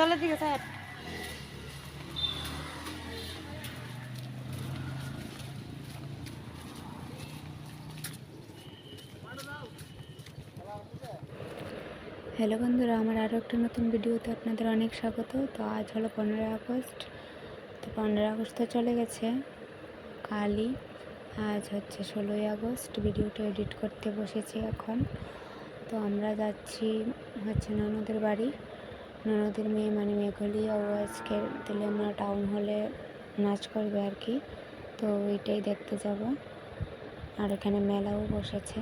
জলের দিকে sir. Hello বন্ধুরা, আমার আরও একটা নতুন ভিডিওতে আপনাদের অনেক স্বাগত। তো আজ হলো 15ই আগস্ট। তো 15ই আগস্ট তো চলে গেছে, কালই আজ হচ্ছে 16ই আগস্ট। ভিডিওটা এডিট করতে বসেছি এখন। তো আমরা যাচ্ছি হচ্ছে ননদের বাড়ি। ননদের মেয়ে মানে মেঘলিয়া, ও আজকে দিলে আমরা টাউন হলে নাচ করবে আর কি। তো ওইটাই দেখতে যাব। আর এখানে মেলাও বসেছে,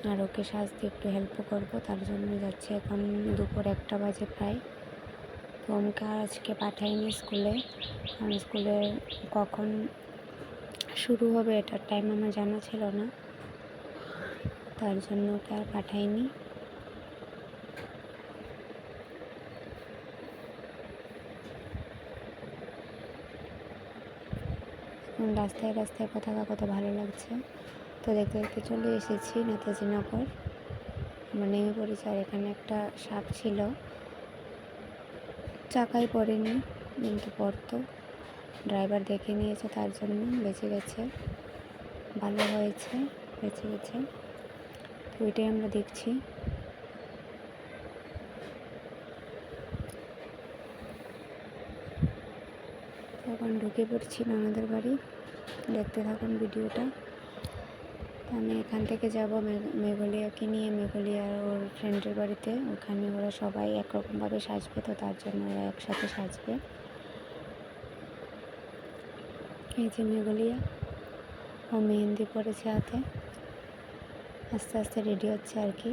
আর ওকে সাজতে একটু হেল্পও করবো, তার জন্য যাচ্ছে। এখন দুপুর 1টা বাজে প্রায়। তো আমাকে আজকে পাঠাইনি স্কুলে, কারণ স্কুলে কখন শুরু হবে এটার টাইম আমার জানা ছিল না, তার জন্য ওকে আর পাঠাইনি। রাস্তায় রাস্তায় পতাকা কত ভালো লাগছে। তো দেখতে দেখতে চলে এসেছি নেতাজি নগর। আমরা নেমে পড়েছি। আর এখানে একটা সাপ ছিল, চাকায় পড়েনি কিন্তু পড়তো। ড্রাইভার দেখে নিয়েছে, তার জন্য বেঁচে গেছে, ভালো হয়েছে, বেঁচে গেছে। তো ওইটাই আমরা দেখছি। এখন ঢুকে পড়ছি ননদের বাড়ি, দেখতে থাকুন ভিডিওটা। তো আমি এখান থেকে যাব মেঘলিয়াকে নিয়ে, মেঘলিয়ার ওর ফ্রেন্ডের বাড়িতে। ওখানে ওরা সবাই একরকমভাবে সাজবে, তো তার জন্য ওরা একসাথে সাজবে। এই যে মেঘলিয়া, ও মেহেন্দি পড়েছে হাতে, আস্তে আস্তে রেডি হচ্ছে আর কি।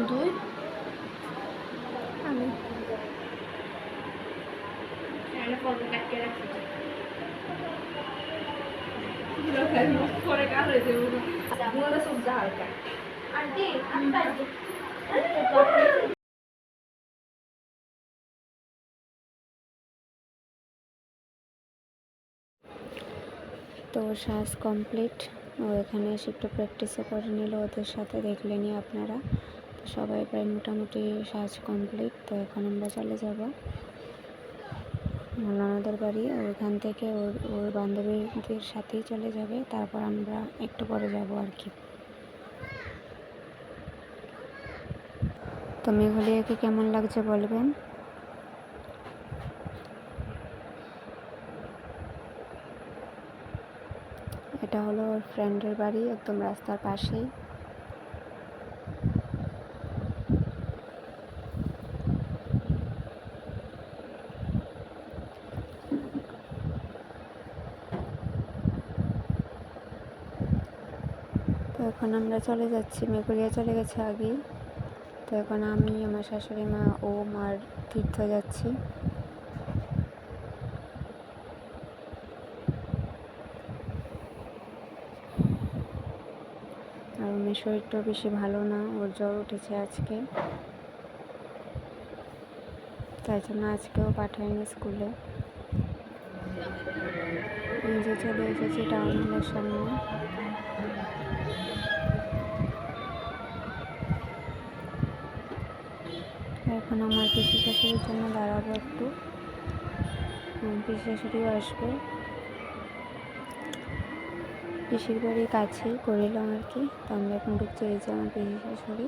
তুই আমি তো সাজ কমপ্লিট। ও এখানে এসে একটু প্র্যাকটিসও করে নিল ওদের সাথে, দেখলেনি আপনারা। তো সবাই প্রায় মোটামুটি সাজ কমপ্লিট। তো এখন আমরা চলে যাব ননদের বাড়ি। ওখান থেকে ওর বান্ধবীদের সাথেই চলে যাবে, তারপর আমরা একটু পরে যাব আর কি। তো মেঘলিয়াকে কেমন লাগছে বলবেন। এটা হলো ওর ফ্রেন্ডের বাড়ি, একদম রাস্তার পাশেই। তো এখন আমরা চলে যাচ্ছি, মেঘুরিয়া চলে গেছে আগেই। তো এখন আমি, আমার শাশুড়ি মা, মার তীর্থ যাচ্ছি। আর উনি শরীরটাও বেশি ভালো না, ওর জ্বর উঠেছে আজকে, তাই জন্য আজকেও পাঠায়নি স্কুলে। নিজে চলে এসেছি টাউন হলের সামনে। এখন আমার পিসি শাশুড়ির জন্য দাঁড়াবো একটু, পিসি শাশুড়িও আসবে। পিসির বাড়ির কাছেই করিলাম আর কি। তো আমরা এখন ঢুকতে গেছি আমার পিসি শাশুড়ি।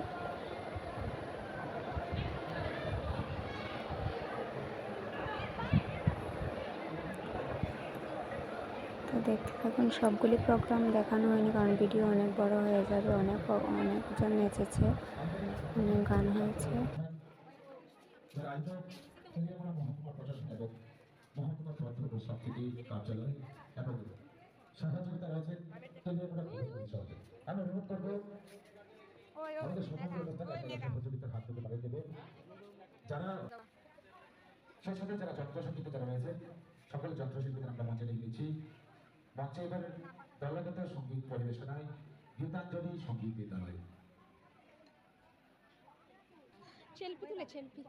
তো দেখতে থাকুন, সবগুলি প্রোগ্রাম দেখানো হয়নি কারণ ভিডিও অনেক বড় হয়ে যাবে। অনেকজন নেচেছে, অনেক গান হয়েছে। যারা সেই সাথে যারা যন্ত্রসঙ্গীত যারা রয়েছে সকল যন্ত্রশিল্পীদের আমরা মঞ্চে ডেকেছি। মঞ্চে এবার দলগত সঙ্গীত পরিবেশনায় গীতাঞ্জলি সঙ্গীত বিদ্যালয়। সেলফি তুলে সেলফি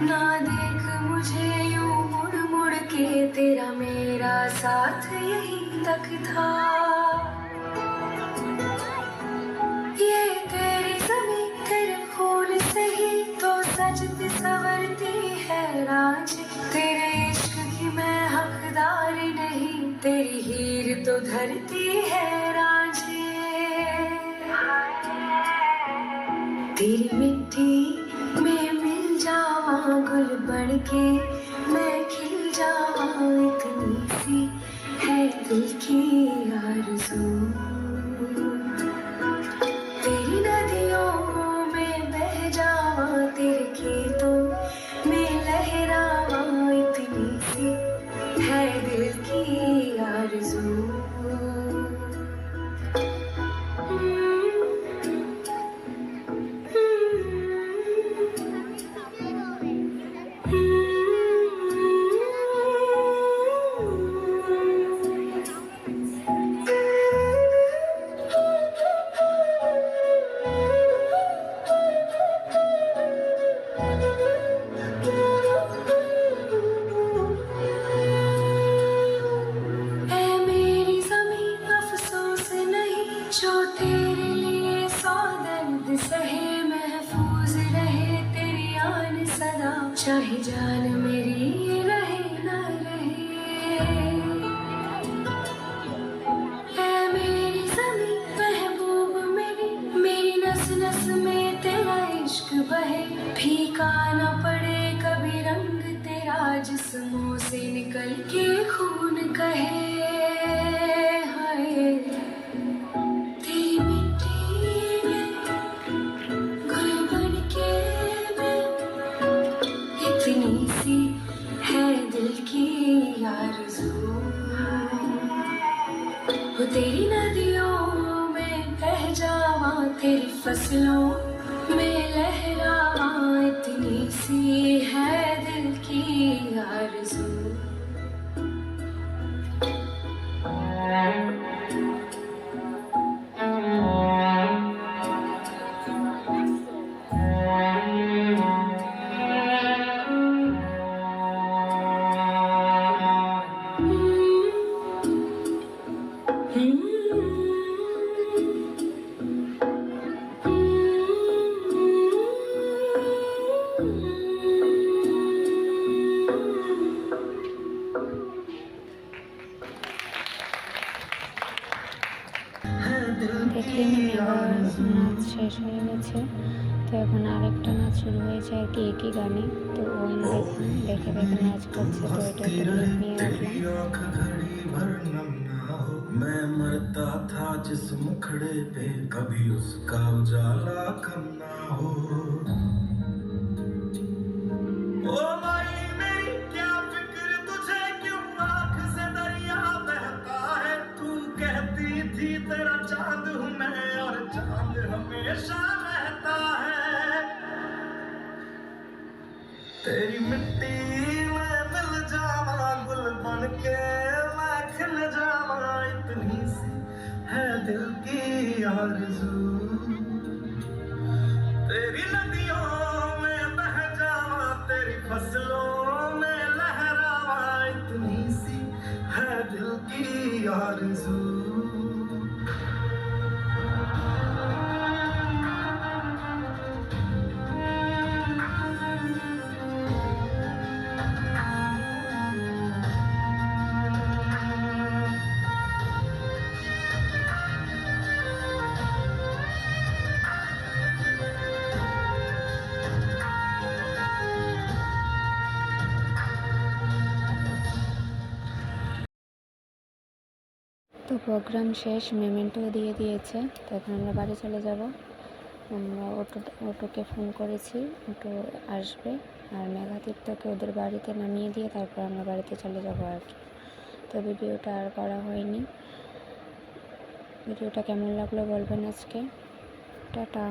ना देख मुझे यूं मुड़ मुड़ के, तेरा मेरा साथ यही तक था। ये तेरी ज़मीं तेरे फूल से ही तो सजती संवरती है राज। तेरे इश्क की मैं हकदार नहीं, तेरी हीर तो धरती है रांझे। तेरी मिट्टी में मिल जावा गुल बन के, मैं खिल जावा, इतनी सी है दिल की आरज़ू। तेरी नदियों में बह जावा, तेरे खेतों में लहरावा, इतनी सी है दिल की आरज़ू। निकल के खून कहे हाय तेरी मिट्टी में गुल बन के मैं इतनी सी है दिल की आरज़ू वो तेरी नदियों में बह जावा तेरी फसलों में लहरावा इतनी सी है दिल की आरज़ू দেখলেন নাচ শেষ হয়ে গেছে, তো এখন আরেকটা নাচ শুরু হয়েছে আর কি একই গানে। তো ও দেখে দেখে নাচ করছে, তো এটা ক্লিপ নিয়ে রাখলাম। मैं मरता था जिस मुखड़े पे कभी उसका उजाला कम ना हो। ओ माई मेरी क्या फिक्र तुझे क्यों आँख से दरिया बहता है। तू कहती थी तेरा चांद हूँ मैं और चांद हमेशा रहता है। तेरी मिट्टी में मिल जावा गुल बन के मैं खिल जावा इतनी सी है दिल की आरज़ू। तेरी नदियों में बह जावा तेरी फसलों में लहरावा इतनी सी है दिल की आरज़ू। তো প্রোগ্রাম শেষ, মেমেন্টও দিয়ে দিয়েছে। তো এখন আমরা বাড়ি চলে যাব। আমরা অটোকে ফোন করেছি, অটো আসবে আর মেঘাতীর্থকে ওদের বাড়িতে নামিয়ে দিয়ে তারপর আমরা বাড়িতে চলে যাব আর কি। তো ভিডিওটা আর করা হয়নি। ভিডিওটা কেমন লাগলো বলবেন আজকে। টাটা।